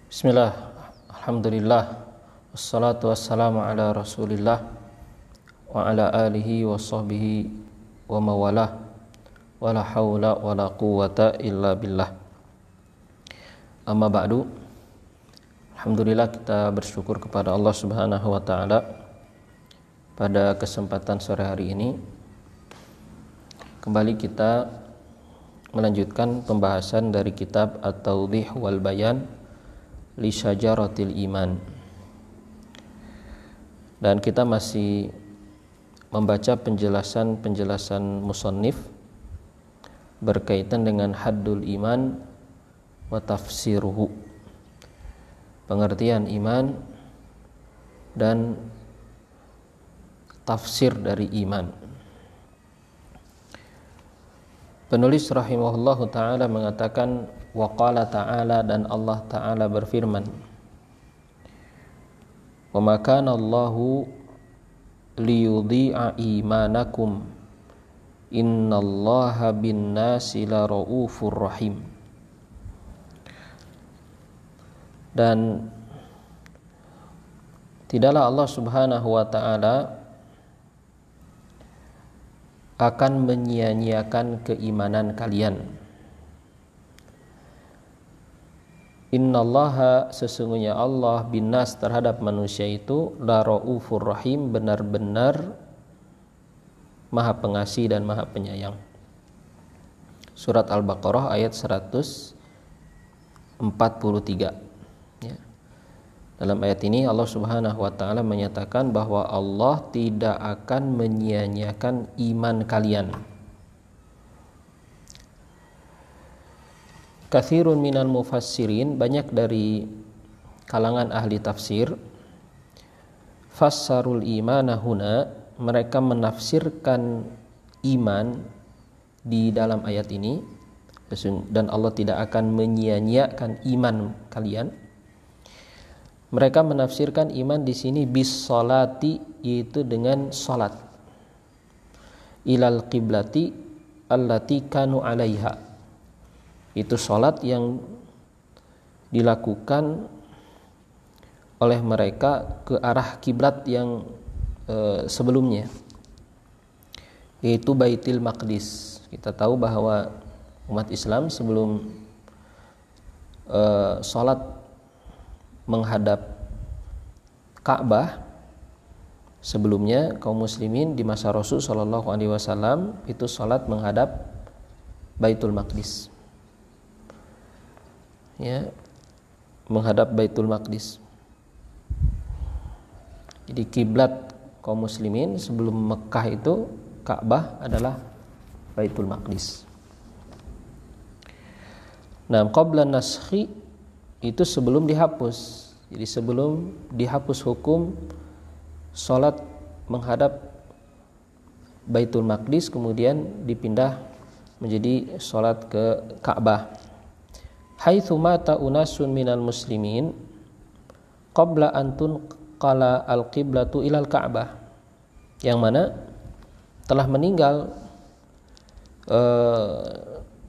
Bismillah, alhamdulillah, wassalatu wassalamu ala rasulillah wa ala alihi wa sahbihi wa mawalah, wa la hawla wa la quwwata illa billah. Amma ba'du. Alhamdulillah, kita bersyukur kepada Allah subhanahu wa ta'ala pada kesempatan sore hari ini. Kembali kita melanjutkan pembahasan dari kitab At-Tawdih wal Bayan li Syajaratil Iman, dan kita masih membaca penjelasan musannif berkaitan dengan haddul iman wa tafsiruhu, pengertian iman dan tafsir dari iman. Penulis rahimahullahu ta'ala mengatakan, wa qala ta'ala, dan Allah ta'ala berfirman, wa ma kana Allahu liyudhi'a imanakum innallaha bin nasi la raufur rahim. Dan tidaklah Allah subhanahu wa ta'ala akan menyia-nyiakan keimanan kalian. Innallaha, sesungguhnya Allah, binnas, terhadap manusia itu, la raufur rahim, benar-benar maha pengasih dan maha penyayang. Surat Al-Baqarah ayat 143. Ya. Dalam ayat ini Allah subhanahu wa ta'ala menyatakan bahwa Allah tidak akan menyia-nyiakan iman kalian. Katsirun minal mufassirin, banyak dari kalangan ahli tafsir, fassarul imana huna, mereka menafsirkan iman di dalam ayat ini, dan Allah tidak akan menyia-nyiakan iman kalian. Mereka menafsirkan iman di sini bis salati, yaitu dengan salat, ilal qiblati allati kanu alaiha, itu salat yang dilakukan oleh mereka ke arah kiblat yang sebelumnya, yaitu Baitul Maqdis. Kita tahu bahwa umat Islam sebelum salat menghadap Ka'bah, sebelumnya kaum muslimin di masa Rasul sallallahu alaihi wasallam itu salat menghadap Baitul Maqdis. Ya, menghadap Baitul Maqdis. Jadi kiblat kaum muslimin sebelum Mekah itu, Ka'bah adalah Baitul Maqdis. Nah, qabla naskhi, itu sebelum dihapus. Jadi sebelum dihapus hukum salat menghadap Baitul Maqdis, kemudian dipindah menjadi salat ke Ka'bah. Haitsu mata unasun minal muslimin qabla an tunqala al-qiblatu ilal Ka'bah, yang mana telah meninggal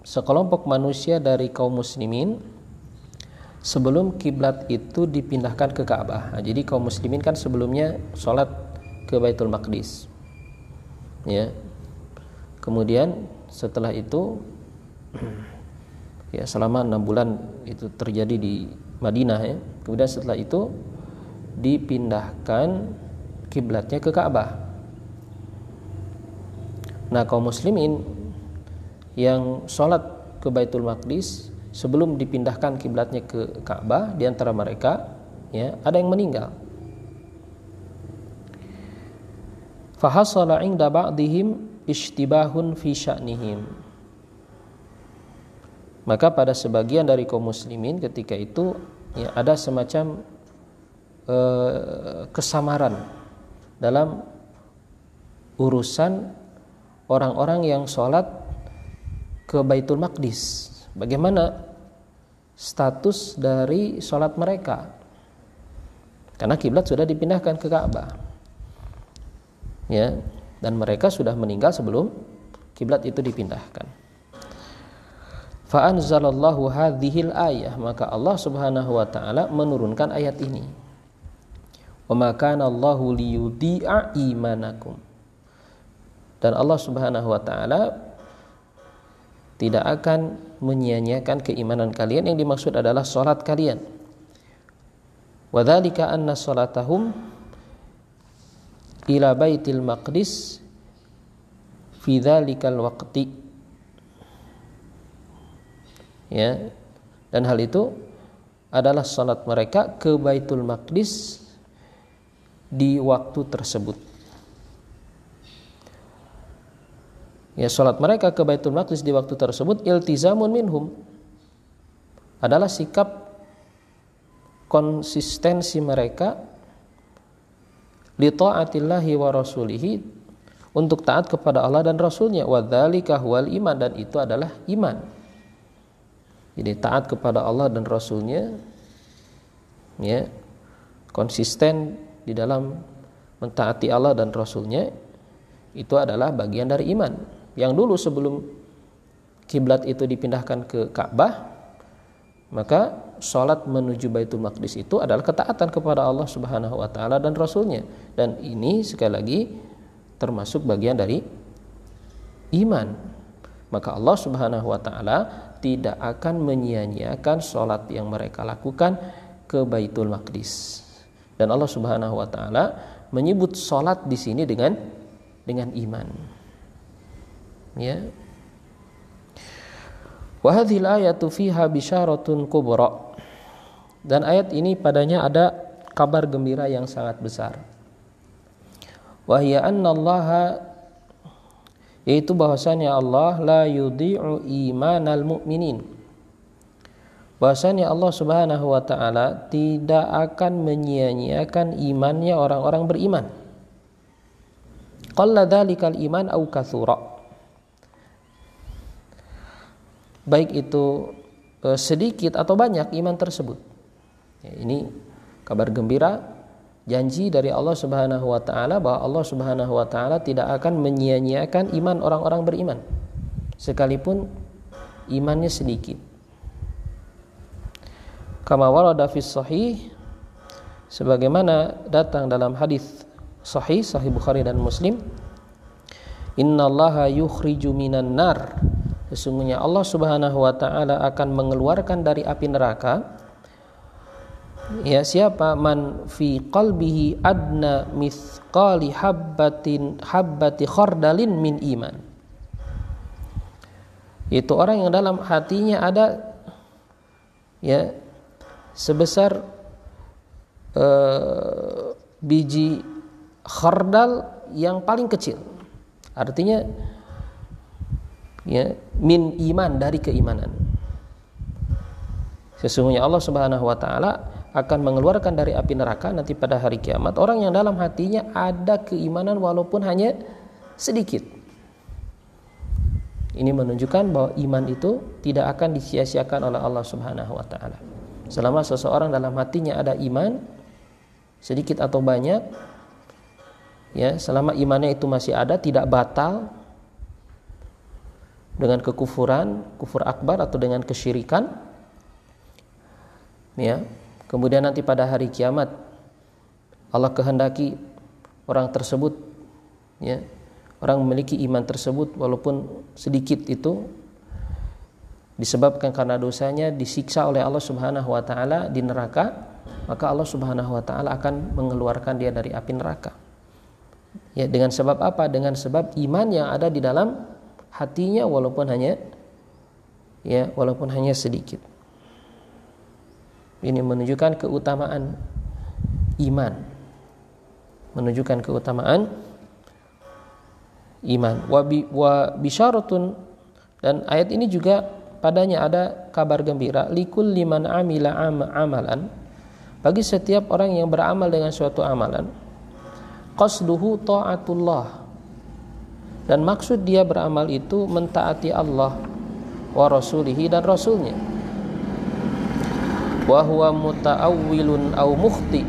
sekelompok manusia dari kaum muslimin sebelum kiblat itu dipindahkan ke Ka'bah. Nah, jadi kaum muslimin kan sebelumnya sholat ke Baitul Maqdis, ya. Kemudian setelah itu, ya, selama 6 bulan itu terjadi di Madinah, ya. Kemudian setelah itu dipindahkan kiblatnya ke Ka'bah. Nah, kaum muslimin yang sholat ke Baitul Maqdis sebelum dipindahkan kiblatnya ke Ka'bah, di antara mereka, ya, ada yang meninggal. Fa hasala 'inda ba'dihim ishtibahun fi sya'nihim. Maka pada sebagian dari kaum muslimin ketika itu, ya, ada semacam kesamaran dalam urusan orang-orang yang sholat ke Baitul Maqdis. Bagaimana status dari sholat mereka? Karena kiblat sudah dipindahkan ke Ka'bah, ya, dan mereka sudah meninggal sebelum kiblat itu dipindahkan. Fa anzalallahu hadhil ayah, maka Allah Subhanahu wa taala menurunkan ayat ini. Wa ma kana Allahu liyudhi'a imanakum. Dan Allah Subhanahu wa taala tidak akan menyia-nyiakan keimanan kalian. Yang dimaksud adalah salat kalian. Wa dzalika anna salatahum ila baitil maqdis fi dzalikal waqti. Ya, dan hal itu adalah salat mereka ke Baitul Maqdis di waktu tersebut. Ya, salat mereka ke Baitul Maqdis di waktu tersebut iltizamun minhum, adalah sikap konsistensi mereka li taatillahi wa rasulihi, untuk taat kepada Allah dan Rasulnya. Wa dzalika huwal iman, dan itu adalah iman. Jadi taat kepada Allah dan Rasulnya, ya, konsisten di dalam mentaati Allah dan Rasulnya, itu adalah bagian dari iman. Yang dulu sebelum kiblat itu dipindahkan ke Ka'bah, maka sholat menuju Baitul Maqdis itu adalah ketaatan kepada Allah Subhanahu wa taala dan Rasulnya. Dan ini sekali lagi termasuk bagian dari iman. Maka Allah Subhanahu wa taala tidak akan menyia-nyiakan sholat yang mereka lakukan ke Baitul Maqdis. Dan Allah Subhanahu wa taala menyebut sholat di sini dengan iman. Ya. Wa hadhil ayatu fiha bisyaratun kubra. Dan ayat ini padanya ada kabar gembira yang sangat besar. Wa hiya anna Allaha, yaitu bahwasanya Allah la yudhi'u imanal mu'minin, bahwasanya Allah Subhanahu wa taala tidak akan menyia-nyiakan imannya orang-orang beriman. Qalla dzalikal iman au katsura, baik itu sedikit atau banyak iman tersebut. Ya, ini kabar gembira, janji dari Allah Subhanahu wa taala bahwa Allah Subhanahu wa taala tidak akan menyia-nyiakan iman orang-orang beriman sekalipun imannya sedikit. Kama warada fis sahih, sebagaimana datang dalam hadis sahih Bukhari dan Muslim, innallaha yukhriju minan nar, sesungguhnya Allah Subhanahu wa taala akan mengeluarkan dari api neraka, ya, siapa man fi qalbihi adna mithqali habbati khardalin min iman, itu orang yang dalam hatinya ada, ya, sebesar biji khardal yang paling kecil, artinya, ya, min iman, dari keimanan. Sesungguhnya Allah Subhanahu wa taala akan mengeluarkan dari api neraka nanti pada hari kiamat orang yang dalam hatinya ada keimanan walaupun hanya sedikit. Ini menunjukkan bahwa iman itu tidak akan disia-siakan oleh Allah Subhanahu wa taala. Selama seseorang dalam hatinya ada iman, sedikit atau banyak, ya, selama imannya itu masih ada, tidak batal dengan kekufuran, kufur akbar atau dengan kesyirikan, ya. Kemudian nanti pada hari kiamat Allah kehendaki orang tersebut, ya, orang memiliki iman tersebut walaupun sedikit itu, disebabkan karena dosanya disiksa oleh Allah Subhanahu wa taala di neraka, maka Allah Subhanahu wa taala akan mengeluarkan dia dari api neraka. Ya, dengan sebab apa? Dengan sebab iman yang ada di dalam hatinya walaupun hanya sedikit. Ini menunjukkan keutamaan iman. Menunjukkan keutamaan iman. Wa bisyaratun, dan ayat ini juga padanya ada kabar gembira, likul liman amila amalan, bagi setiap orang yang beramal dengan suatu amalan, qasduhu ta'atullah, dan maksud dia beramal itu mentaati Allah wa rasulihi, dan rasulnya. Wa huwa muta'awwilun au mukhti,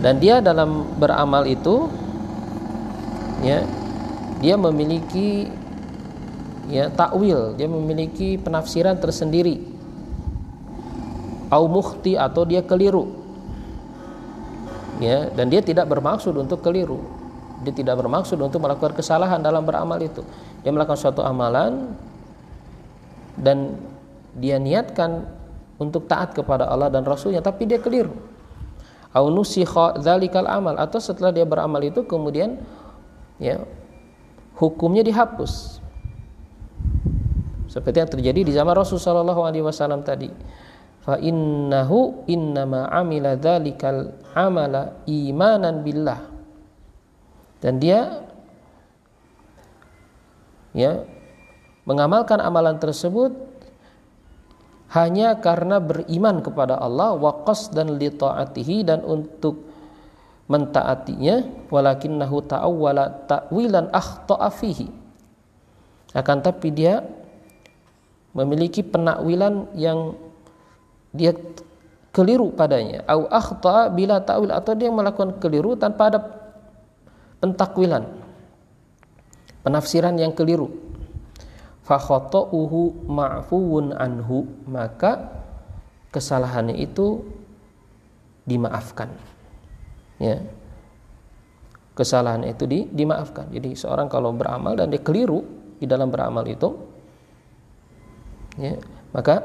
dan dia dalam beramal itu, ya, dia memiliki takwil, dia memiliki penafsiran tersendiri, au mukhti, atau dia keliru, dan dia tidak bermaksud untuk keliru, dia tidak bermaksud untuk melakukan kesalahan dalam beramal itu. Dia melakukan suatu amalan dan dia niatkan untuk taat kepada Allah dan Rasulnya, tapi dia keliru. Au nusikha dzalikal amal, atau setelah dia beramal itu kemudian hukumnya dihapus, seperti yang terjadi di zaman Rasulullah SAW tadi. Fa innahu innama amila dzalikal amala imanan billah, dan dia mengamalkan amalan tersebut hanya karena beriman kepada Allah, wa qasdan li ta'atihi, dan untuk mentaatinya, walakinnahu ta'awwala ta'wilan akhta'a fihi, akan tapi dia memiliki penakwilan yang dia keliru padanya, au akhta'a bila ta'wil, atau dia melakukan keliru tanpa ada pentakwilan, penafsiran yang keliru. Fa khata'uhu ma'fuun anhu, maka kesalahannya itu dimaafkan. Kesalahan itu dimaafkan. Jadi seorang kalau beramal dan dia keliru di dalam beramal itu, maka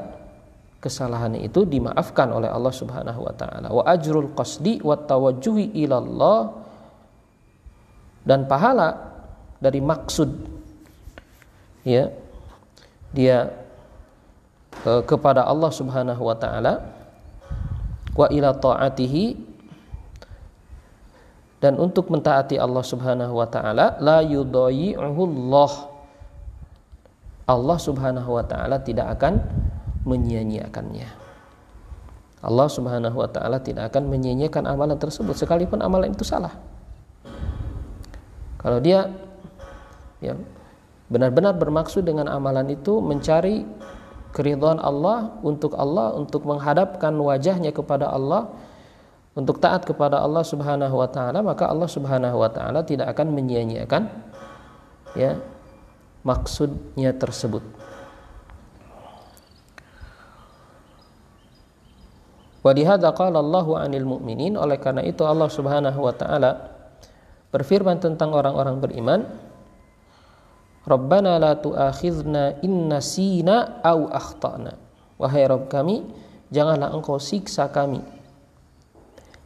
kesalahannya itu dimaafkan oleh Allah Subhanahu wa taala. Wa ajrul qasdi wat tawajjuhi ilallah, dan pahala dari maksud dia kepada Allah Subhanahu wa taala, wa ila taatihi, dan untuk mentaati Allah Subhanahu wa taala, la yudayyi'uhu Allah Subhanahu wa taala tidak akan menyia-nyiakannya. Allah Subhanahu wa taala tidak akan menyia-nyiakan amalan tersebut sekalipun amalan itu salah. Kalau dia benar-benar bermaksud dengan amalan itu mencari keridhaan Allah, untuk menghadapkan wajahnya kepada Allah, untuk taat kepada Allah Subhanahu wa taala, maka Allah Subhanahu wa taala tidak akan menyia-nyiakan maksudnya tersebut. Wa lihadza qala Allahu 'anil mu'minin, oleh karena itu Allah Subhanahu wa taala berfirman tentang orang-orang beriman, Rabbana la tu'akhidna in nasina aw akhtana. Wahai Rabb kami, janganlah engkau siksa kami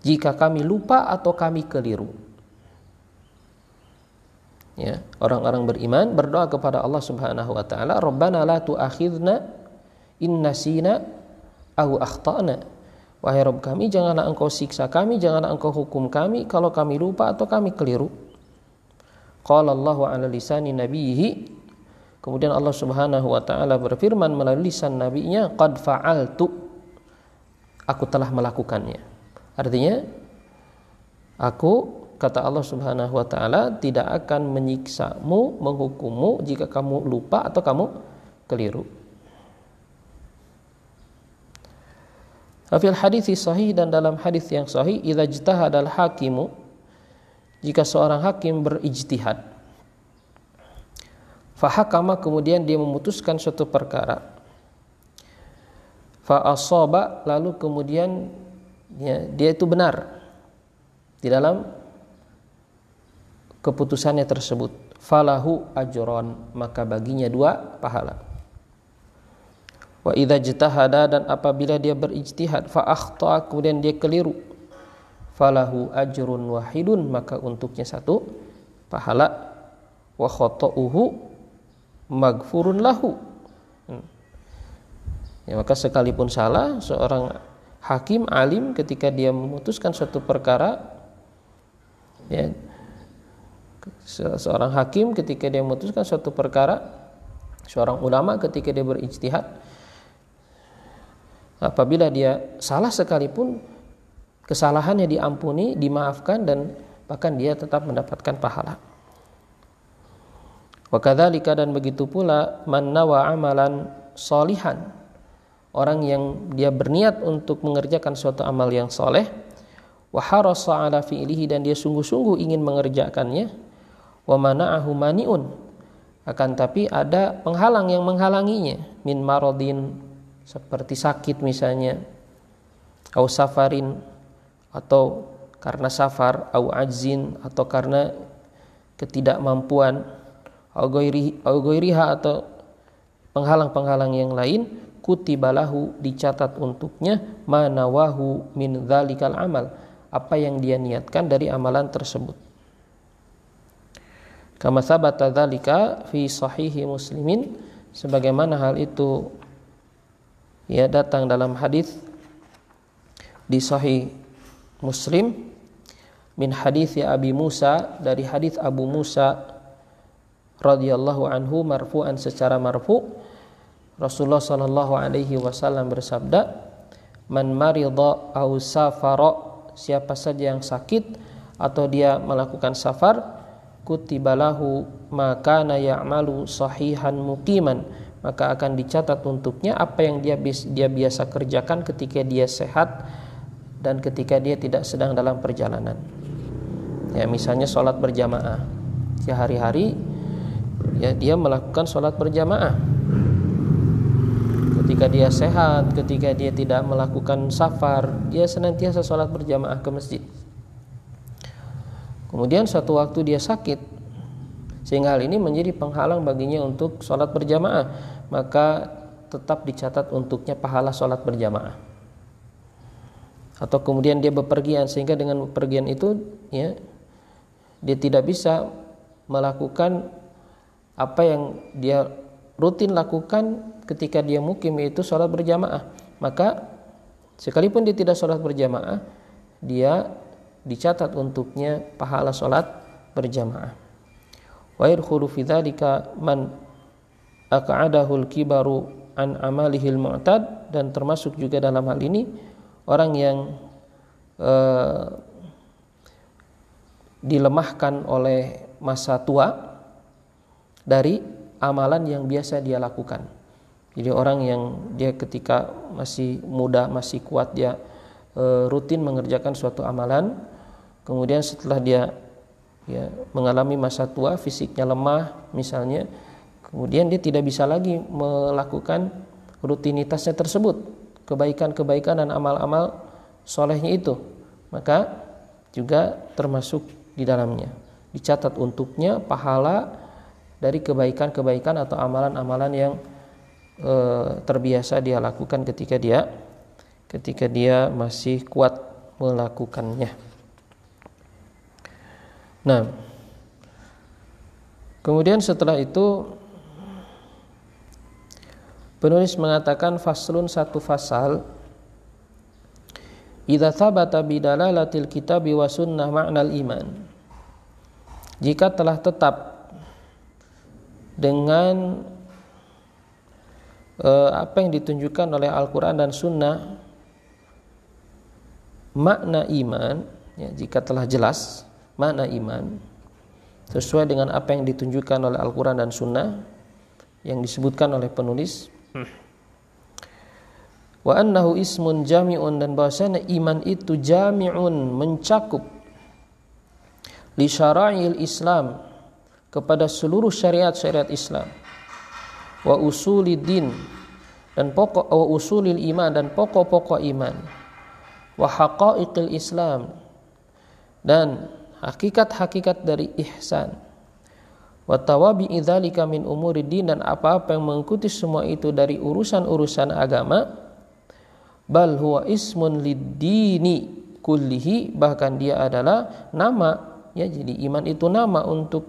jika kami lupa atau kami keliru. Orang-orang beriman berdoa kepada Allah Subhanahu wa taala, Rabbana la tu'akhidna in nasina aw akhtana. Wahai Rabb kami, janganlah engkau siksa kami, janganlah engkau hukum kami kalau kami lupa atau kami keliru. Qala Allahu 'ala lisani nabiyhi, kemudian Allah Subhanahu wa taala berfirman melalui lisan nabinya, qad fa'altu, aku telah melakukannya. Artinya aku, kata Allah Subhanahu wa taala, tidak akan menyiksamu, menghukummu jika kamu lupa atau kamu keliru. Fil hadits sahih, dan dalam hadis yang sahih, idza ijtahadal hakimu, jika seorang hakim berijtihad, fahakama, kemudian dia memutuskan suatu perkara, fa asaba, lalu kemudian dia itu benar di dalam keputusannya tersebut, falahu ajron, maka baginya 2 pahala. Wa idza ijtahada, dan apabila dia berijtihad, fa akhta, kemudian dia keliru, falahu ajrun wahidun, maka untuknya 1 pahala, wa khata'uhu maghfurun lahu. Maka sekalipun salah seorang hakim alim ketika dia memutuskan suatu perkara, seorang hakim ketika dia memutuskan suatu perkara, seorang ulama ketika dia berijtihad, apabila dia salah sekalipun, kesalahannya diampuni, dimaafkan, dan bahkan dia tetap mendapatkan pahala. Wa kadzalika, dan begitu pula, man nawa amalan sholihan, orang yang dia berniat untuk mengerjakan suatu amal yang soleh, wa harasa ala fi'lihi, dan dia sungguh-sungguh ingin mengerjakannya, wa mana'ahu mani'un, Akan tapi ada penghalang yang menghalanginya, min maradin, seperti sakit misalnya, au safarin, atau karena safar, au ajzin, atau karena ketidakmampuan, au ghairiha, atau penghalang-penghalang yang lain, kutibalahu, dicatat untuknya, manawahu min dzalikal amal, apa yang dia niatkan dari amalan tersebut. Kama tsabata dzalika fi sahihi Muslimin, sebagaimana hal itu ya datang dalam hadis di Sahih Muslim, min hadis Abi Musa, dari hadis Abu Musa radhiyallahu anhu, marfu'an, secara marfu', Rasulullah sallallahu alaihi wasallam bersabda, man marida aw safara, siapa saja yang sakit atau dia melakukan safar, kutibalahu maka na ya'malu sahihan muqiman, maka akan dicatat untuknya apa yang dia biasa kerjakan ketika dia sehat dan ketika dia tidak sedang dalam perjalanan. Ya, misalnya sholat berjamaah, ya hari-hari ya dia melakukan sholat berjamaah. Ketika dia sehat, ketika dia tidak melakukan safar, dia senantiasa sholat berjamaah ke masjid. Kemudian suatu waktu dia sakit, sehingga hal ini menjadi penghalang baginya untuk sholat berjamaah, maka tetap dicatat untuknya pahala sholat berjamaah. Atau kemudian dia bepergian, sehingga dengan bepergian itu ya dia tidak bisa melakukan apa yang dia rutin lakukan ketika dia mukim, yaitu sholat berjamaah, maka sekalipun dia tidak sholat berjamaah, dia dicatat untuknya pahala sholat berjamaah. Wa yadkhulu fi dzalika man aq'adahu al-kibaru an amalihi al-mu'tad, dan termasuk juga dalam hal ini orang yang dilemahkan oleh masa tua dari amalan yang biasa dia lakukan. Jadi orang yang dia ketika masih muda, masih kuat, dia rutin mengerjakan suatu amalan, kemudian setelah dia ya mengalami masa tua, fisiknya lemah misalnya, kemudian dia tidak bisa lagi melakukan rutinitasnya tersebut, kebaikan-kebaikan dan amal-amal solehnya itu, maka juga termasuk di dalamnya, dicatat untuknya pahala dari kebaikan-kebaikan atau amalan-amalan yang terbiasa dia lakukan ketika dia masih kuat melakukannya. Nah, kemudian setelah itu penulis mengatakan faslun, satu fasal, idza thabata bidalalatil kitabi wa sunnah ma'nal iman, jika telah tetap dengan apa yang ditunjukkan oleh Al-Quran dan Sunnah makna iman, ya, jika telah jelas makna iman sesuai dengan apa yang ditunjukkan oleh Al-Quran dan Sunnah yang disebutkan oleh penulis, wa annahu ismun jami'un, dan bahwasanya iman itu jami'un, mencakup, li syara'il Islam, kepada seluruh syariat-syariat Islam, wa usuliddin, dan pokok, wa usulil iman, dan pokok-pokok iman, wa haqaiqil Islam, dan hakikat-hakikat dari ihsan, wa tawabi'i dzalika min umuriddin, dan apa-apa yang mengikuti semua itu dari urusan-urusan agama, bal huwa ismun lid-dini kullihi, bahkan dia adalah nama, ya, jadi iman itu nama untuk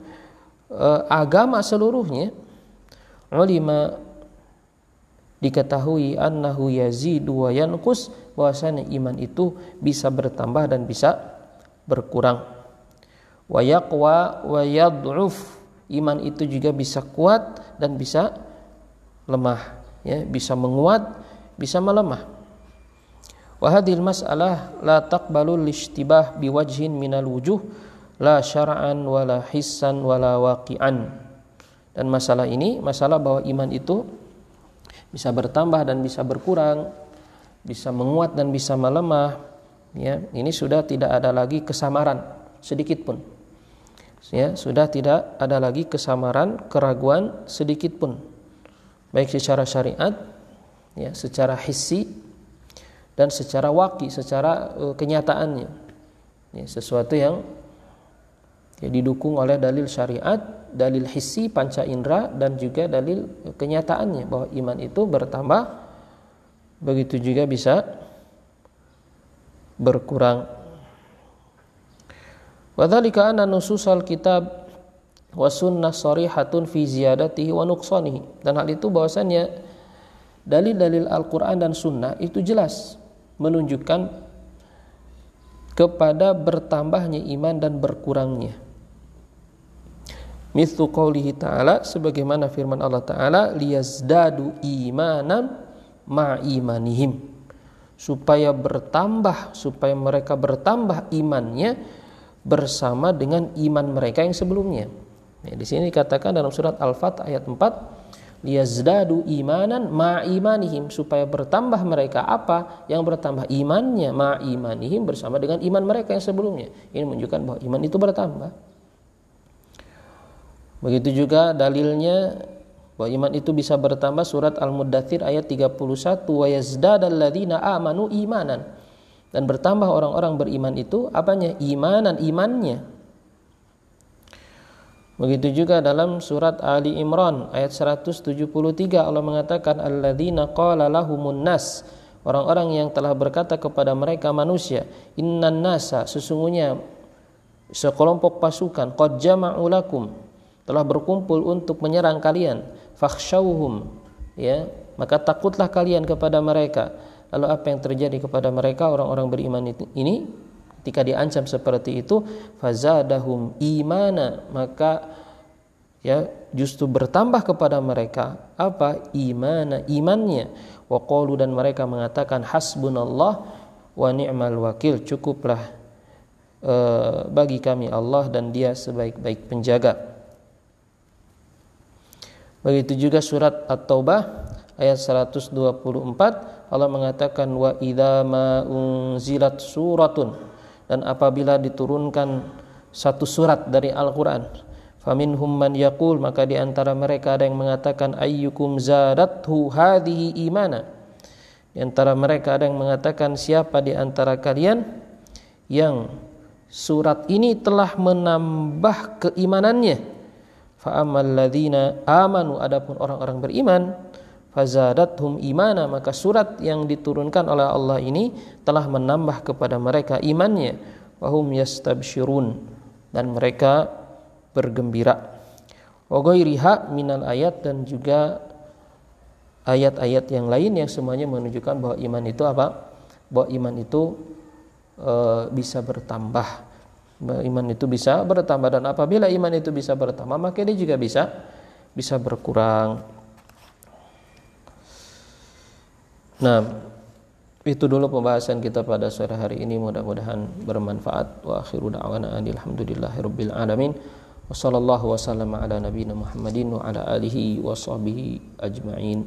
agama seluruhnya. Ulima, diketahui, annahu yazidu wa yanqus, bahwasanya iman itu bisa bertambah dan bisa berkurang. Wa yaqwa wa yad'uf, iman itu juga bisa kuat dan bisa lemah, ya, bisa menguat, bisa melemah. Wa hadhil mas'alah la taqbalu lishtibah biwajhin minal wujuh, la syar'an wala hissan wala waqi'an. Dan masalah ini, masalah bahwa iman itu bisa bertambah dan bisa berkurang, bisa menguat dan bisa melemah, ya, ini sudah tidak ada lagi kesamaran sedikit pun. Ya, sudah tidak ada lagi kesamaran, keraguan sedikit pun, baik secara syariat, ya, secara hissi dan secara waqi, secara kenyataannya. Ya, sesuatu yang ya, didukung oleh dalil syariat, dalil hissi panca indera, dan juga dalil kenyataannya bahwa iman itu bertambah, begitu juga bisa berkurang. Wadzalika anna nususal kitab wa sunnah sharihatun fi ziyadatihi wa nuqsanihi. Dan hal itu bahwasannya dalil-dalil Al-Qur'an dan sunnah itu jelas menunjukkan kepada bertambahnya iman dan berkurangnya. Mithlu qaulihi ta'ala, sebagaimana firman Allah Ta'ala, liyazdadu imanan ma'imanihim, supaya mereka bertambah imannya bersama dengan iman mereka yang sebelumnya. Ya, di sini dikatakan dalam surat Al-Fath ayat 4, liyazdadu imanan ma'imanihim, supaya bertambah mereka apa? Yang bertambah imannya, ma'imanihim, bersama dengan iman mereka yang sebelumnya. Ini menunjukkan bahwa iman itu bertambah. Begitu juga dalilnya bahwa iman itu bisa bertambah, surat Al-Muddathir ayat 31, wa yazdadal ladzina amanu imanan, dan bertambah orang-orang beriman itu apanya? Imannya. Begitu juga dalam surat Ali Imran ayat 173, Allah mengatakan alladzina qala lahumun nas, orang-orang yang telah berkata kepada mereka manusia, innan nasa, sesungguhnya sekelompok pasukan, qad jama'u lakum, telah berkumpul untuk menyerang kalian, fakhshawhum, ya, maka takutlah kalian kepada mereka. Lalu apa yang terjadi kepada mereka orang-orang beriman ini ketika diancam seperti itu? Fazadahum imana, maka ya justru bertambah kepada mereka apa? Imannya. Wa qalu, dan mereka mengatakan hasbunallah wa ni'mal wakil, cukuplah bagi kami Allah dan Dia sebaik-baik penjaga. Begitu juga surat At-Taubah ayat 124, Allah mengatakan wa idza ma unzilat suratun, dan apabila diturunkan satu surat dari Al-Qur'an, faminhum man yaqul, maka di antara mereka ada yang mengatakan ayyukum zadathu hadhihi imana, di antara mereka ada yang mengatakan siapa di antara kalian yang surat ini telah menambah keimanannya. Fa ammal ladzina amanu, adapun orang-orang beriman, fazadathum imana, maka surat yang diturunkan oleh Allah ini telah menambah kepada mereka imannya. Wahum yastabshirun, dan mereka bergembira. Wa ghairiha minal ayat, dan juga ayat-ayat yang lain yang semuanya menunjukkan bahwa iman itu apa? Bahwa iman itu bisa bertambah. Iman itu bisa bertambah, dan apabila iman itu bisa bertambah, maka dia juga bisa berkurang. Nah, itu dulu pembahasan kita pada sore hari ini, mudah-mudahan bermanfaat. Wa akhiru da'wana alhamdulillahirabbil alamin. Wassallallahu wasallama ala nabiyina Muhammadin wa ala alihi wa sahbihi ajma'in.